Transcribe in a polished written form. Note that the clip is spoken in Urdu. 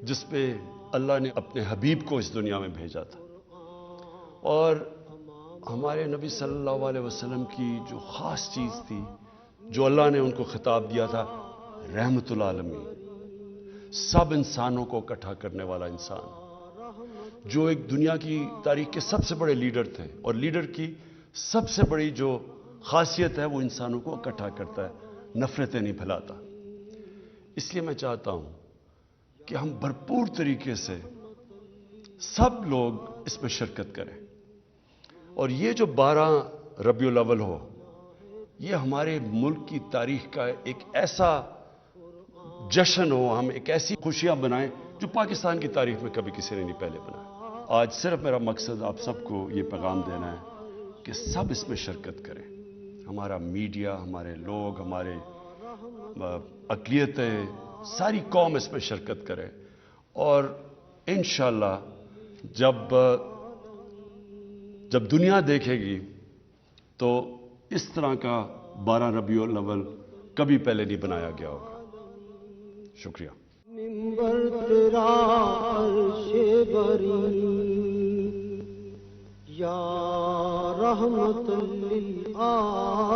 جس پہ اللہ نے اپنے حبیب کو اس دنیا میں بھیجا تھا، اور ہمارے نبی صلی اللہ علیہ وسلم کی جو خاص چیز تھی، جو اللہ نے ان کو خطاب دیا تھا، رحمت العالمین، سب انسانوں کو اکٹھا کرنے والا انسان، جو ایک دنیا کی تاریخ کے سب سے بڑے لیڈر تھے، اور لیڈر کی سب سے بڑی جو خاصیت ہے وہ انسانوں کو اکٹھا کرتا ہے، نفرتیں نہیں پھیلاتا۔ اس لیے میں چاہتا ہوں کہ ہم بھرپور طریقے سے سب لوگ اس میں شرکت کریں، اور یہ جو 12 ربیع الاول ہو، یہ ہمارے ملک کی تاریخ کا ایک ایسا جشن ہو، ہم ایک ایسی خوشیاں بنائیں جو پاکستان کی تاریخ میں کبھی کسی نے نہیں پہلے بنایا۔ آج صرف میرا مقصد آپ سب کو یہ پیغام دینا ہے کہ سب اس میں شرکت کریں، ہمارا میڈیا، ہمارے لوگ، ہمارے اقلیتیں، ساری قوم اس میں شرکت کرے، اور انشاءاللہ جب دنیا دیکھے گی تو اس طرح کا 12 ربیع الاول کبھی پہلے نہیں بنایا گیا ہوگا۔ شکریہ۔ منبر تیرا عرش بری یا رحمت للعالمین۔